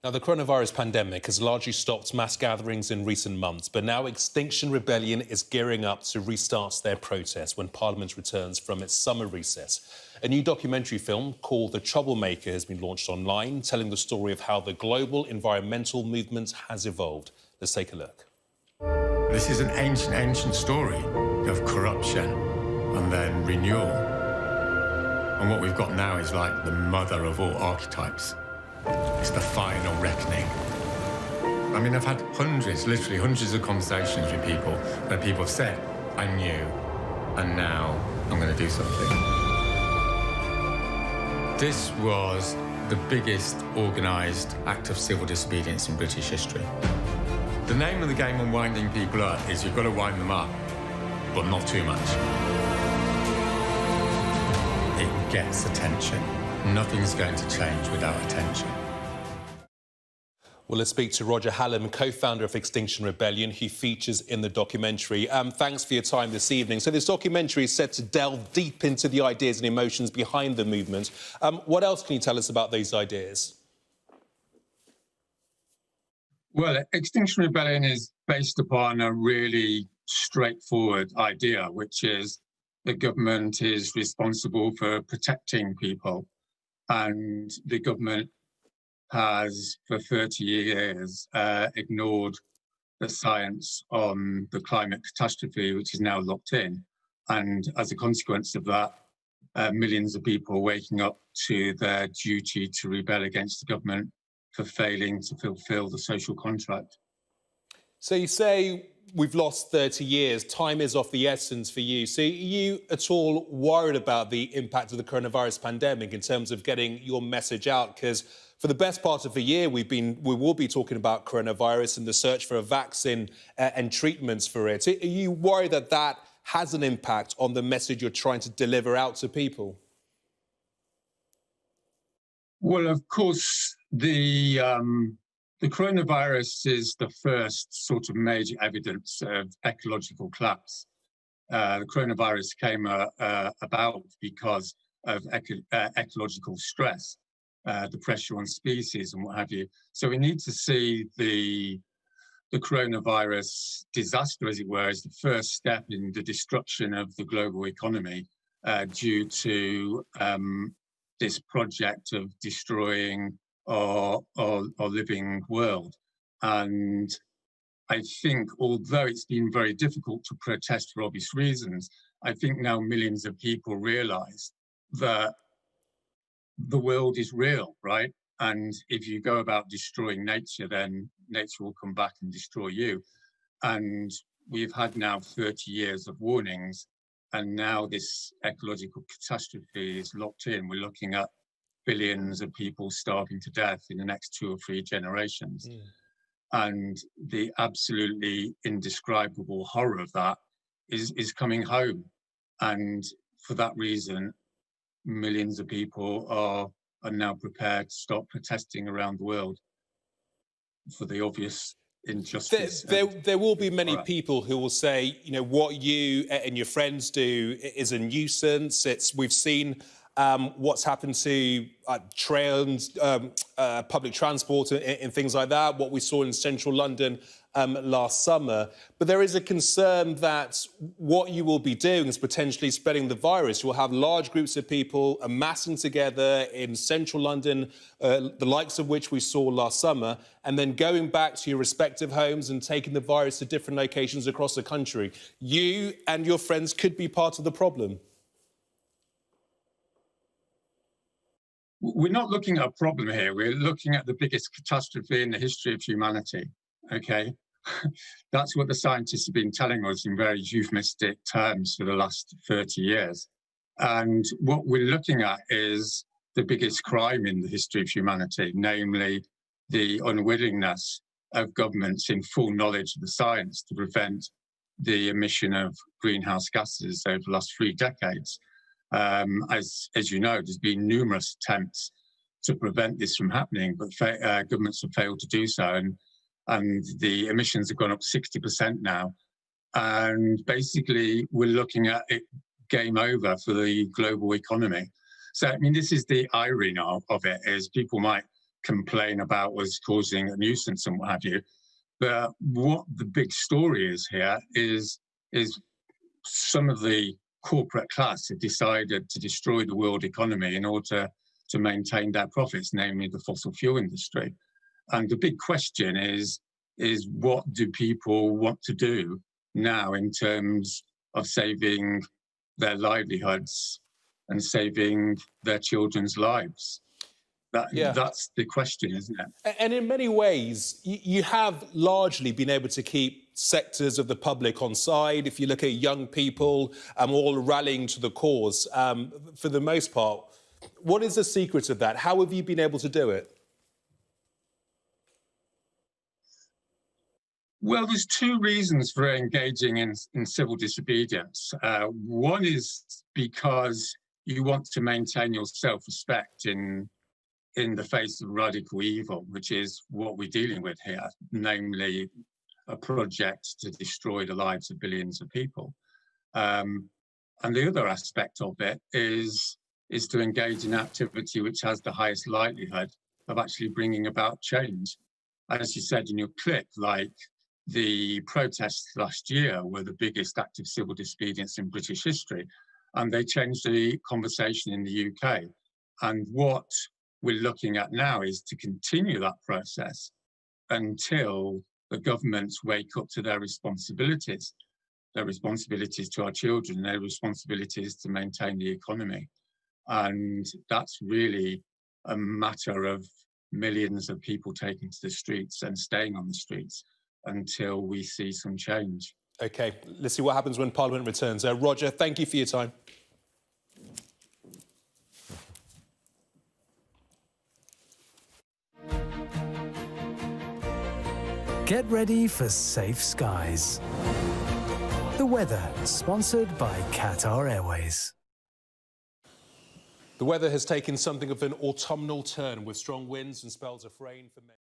Now, the coronavirus pandemic has largely stopped mass gatherings in recent months, but now Extinction Rebellion is gearing up to restart their protest when Parliament returns from its summer recess. A new documentary film called The Troublemaker has been launched online, telling the story of how the global environmental movement has evolved. Let's take a look. This is an ancient story of corruption and then renewal. And what we've got now is like the mother of all archetypes. It's the final reckoning. I mean, I've had literally hundreds of conversations with people where people have said, I knew, and now I'm going to do something. This was the biggest organised act of civil disobedience in British history. The name of the game on winding people up is you've got to wind them up, but not too much. It gets attention. Nothing's going to change without attention. Well, let's speak to Roger Hallam, co-founder of Extinction Rebellion, who features in the documentary. Thanks for your time this evening. So this documentary is set to delve deep into the ideas and emotions behind the movement. What else can you tell us about these ideas? Well, Extinction Rebellion is based upon a really straightforward idea, which is the government is responsible for protecting people. And the government has, for 30 years, ignored the science on the climate catastrophe, which is now locked in. And as a consequence of that, millions of people waking up to their duty to rebel against the government for failing to fulfill the social contract. So you say we've lost 30 years. Time is of the essence for you. So are you at all worried about the impact of the coronavirus pandemic in terms of getting your message out? Because for the best part of a year, we will be talking about coronavirus and the search for a vaccine and treatments for it. Are you worried that that has an impact on the message you're trying to deliver out to people? Well, of course, the coronavirus is the first sort of major evidence of ecological collapse. The coronavirus came about because of ecological stress, the pressure on species and what have you. So we need to see the coronavirus disaster, as it were, as the first step in the destruction of the global economy due to this project of destroying our living world. And I think, although it's been very difficult to protest for obvious reasons, I think now millions of people realize that the world is real, right? And if you go about destroying nature, then nature will come back and destroy you. And we've had now 30 years of warnings, and now this ecological catastrophe is locked in. We're looking at billions of people starving to death in the next 2 or 3 generations. Mm. And the absolutely indescribable horror of that is coming home. And for that reason, millions of people are now prepared to start protesting around the world for the obvious injustice. There will be many people who will say, you know, what you and your friends do is a nuisance. We've seen what's happened to trains, public transport and things like that, what we saw in central London last summer. But there is a concern that what you will be doing is potentially spreading the virus. You will have large groups of people amassing together in central London, the likes of which we saw last summer, and then going back to your respective homes and taking the virus to different locations across the country. You and your friends could be part of the problem. We're not looking at a problem here. We're looking at the biggest catastrophe in the history of humanity, okay? That's what the scientists have been telling us in very euphemistic terms for the last 30 years. And what we're looking at is the biggest crime in the history of humanity, namely the unwillingness of governments in full knowledge of the science to prevent the emission of greenhouse gases over the last 3 decades. As you know, there's been numerous attempts to prevent this from happening, but governments have failed to do so. And the emissions have gone up 60% now. And basically, we're looking at it game over for the global economy. So, I mean, this is the irony of it, is people might complain about was causing a nuisance and what have you. But what the big story is here is some of the corporate class have decided to destroy the world economy in order to maintain their profits, namely the fossil fuel industry. And the big question is what do people want to do now in terms of saving their livelihoods and saving their children's lives? That's the question, isn't it? And in many ways, you have largely been able to keep sectors of the public on side. If you look at young people all rallying to the cause, for the most part, what is the secret of that? How have you been able to do it? Well, there's two reasons for engaging in civil disobedience. One is because you want to maintain your self-respect in the face of radical evil, which is what we're dealing with here, namely a project to destroy the lives of billions of people. And the other aspect of it is to engage in activity which has the highest likelihood of actually bringing about change. As you said in your clip, like the protests last year were the biggest act of civil disobedience in British history, and they changed the conversation in the UK. And what we're looking at now is to continue that process until the governments wake up to their responsibilities to our children, their responsibilities to maintain the economy. And that's really a matter of millions of people taking to the streets and staying on the streets until we see some change. OK, let's see what happens when Parliament returns. Roger, thank you for your time. Get ready for safe skies. The weather, sponsored by Qatar Airways. The weather has taken something of an autumnal turn with strong winds and spells of rain for many.